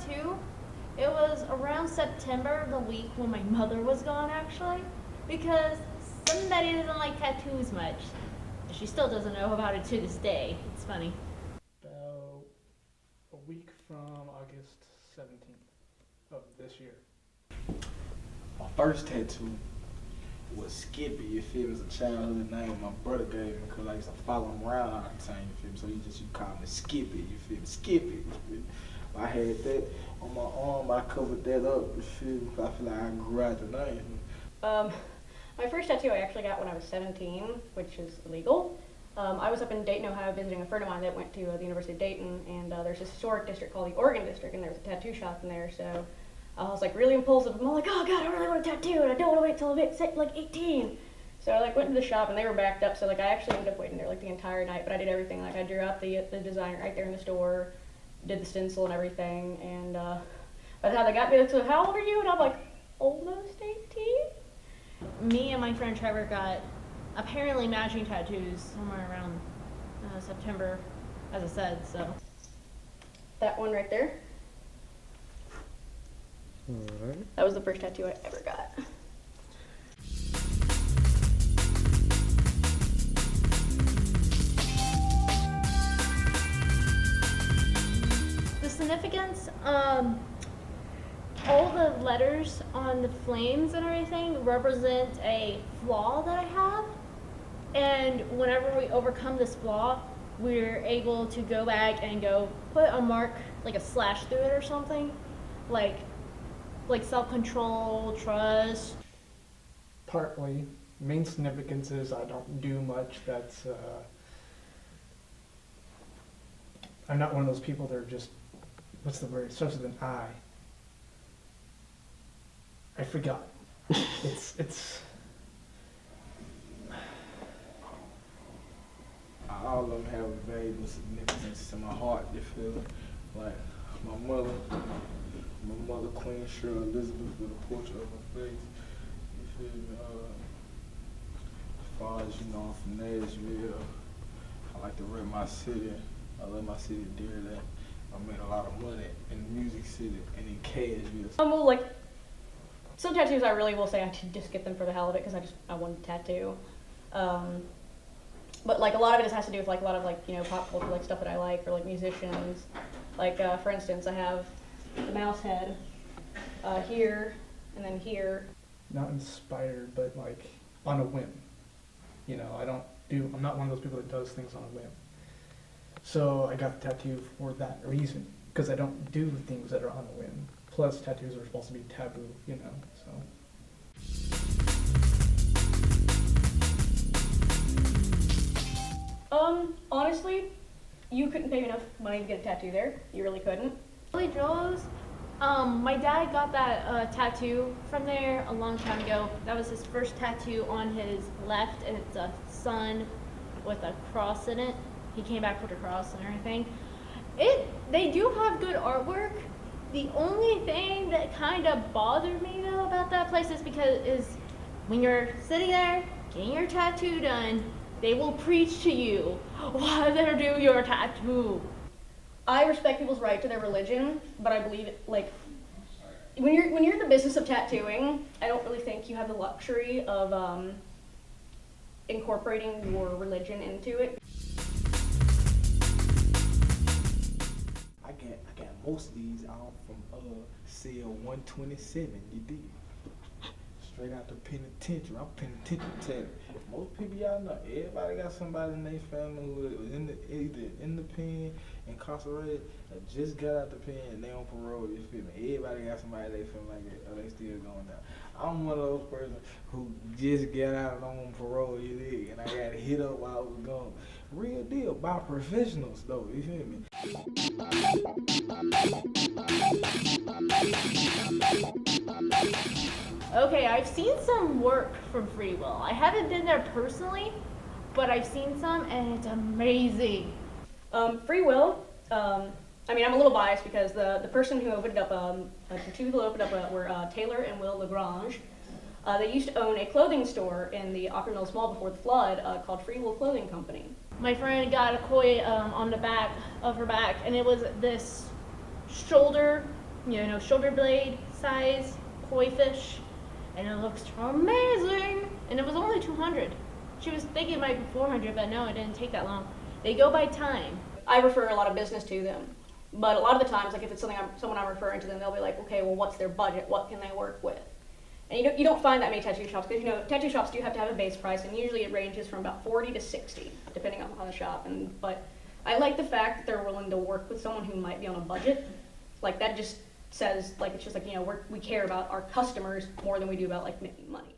tattoo, it was around September, the week when my mother was gone actually, because somebody doesn't like tattoos much. She still doesn't know about it to this day. It's funny. About a week from August 17th of this year. My first tattoo was Skippy, you feel me? It's a childhood name my brother gave me because I used to follow him around all the time, you feel me? So you call me Skippy, you feel me? Skippy, you feel me? I had that on my arm, I covered that up, you feel me? I feel like I grew out the name. My first tattoo I actually got when I was 17, which is illegal. I was up in Dayton, Ohio visiting a friend of mine that went to the University of Dayton, and there's this historic district called the Oregon District, and there's a tattoo shop in there, so I was like really impulsive. I'm like, oh god, I really want a tattoo, and I don't want to wait until I'm like 18. So I like went to the shop, and they were backed up, so like I actually ended up waiting there like the entire night, but I did everything. Like I drew out the design right there in the store, did the stencil and everything, and by the time they got me, they said, how old are you? And I'm like, almost 18. Me and my friend Trevor got apparently matching tattoos somewhere around September, as I said, so. That one right there. Alright. That was the first tattoo I ever got. The significance, all the letters on the flames and everything represent a flaw that I have. And whenever we overcome this flaw, we're able to go back and go put a mark, like a slash through it or something. Like self-control, trust. Partly. Main significance is I don't do much that's, I'm not one of those people that are just, what's the word? It starts with an I. I forgot. It's. All of them have a valuable significance to my heart, you feel me? Like my mother, Queen Cheryl Elizabeth, with a portrait of her face, you feel me? As far as, you know, I'm from Nashville, I like to rep my city. I love my city dearly. I made a lot of money in the music city and in Cashville. Well, like, some tattoos I really will say I should just get them for the hell of it because I want a tattoo. But like a lot of it has to do with like a lot of like, you know, pop culture, like stuff that I like, or like musicians. Like for instance, I have the mouse head here and then here. not inspired, but like on a whim. You know, I'm not one of those people that does things on a whim. So I got the tattoo for that reason, because I don't do things that are on a whim. Plus, tattoos are supposed to be taboo, you know, so. Honestly, you couldn't pay me enough money to get a tattoo there. You really couldn't. Billy Joel's, my dad got that tattoo from there a long time ago. That was his first tattoo on his left, and it's a sun with a cross in it. He came back with a cross and everything. They do have good artwork. The only thing that kind of bothered me though about that place is when you're sitting there getting your tattoo done, they will preach to you while they do your tattoo. I respect people's right to their religion, but I believe it, like, when you're in the business of tattooing, I don't really think you have the luxury of incorporating your religion into it. I got most of these out from cell 127, you dig? Straight out the penitentiary. I'm penitentiary. Most people y'all know, everybody got somebody in their family who was either in the pen, incarcerated, or just got out the pen and they on parole, you feel me? Everybody got somebody in their family like that, or they still going down. I'm one of those persons who just got out and I'm on parole, you dig? And I got hit up while I was gone. Real deal, by professionals though, you feel me? Okay, I've seen some work from Free Will. I haven't been there personally, but I've seen some and it's amazing. Free Will, I mean, I'm a little biased because the person who opened up, the two people who opened up were Taylor and Will LaGrange. They used to own a clothing store in the Aqua Mills Mall before the flood called Free Will Clothing Company. My friend got a koi on the back of her back, and it was this shoulder shoulder blade size koi fish, and it looks amazing. And it was only 200. She was thinking it might be 400, but no, it didn't take that long. They go by time. I refer a lot of business to them, but a lot of the times, like if it's someone I'm referring to them, they'll be like, okay, well, what's their budget? What can they work with? And you don't find that many tattoo shops, because tattoo shops do have to have a base price, and usually it ranges from about 40 to 60, depending on the shop. But I like the fact that they're willing to work with someone who might be on a budget. Like that just says, like, it's just like, we care about our customers more than we do about like making money.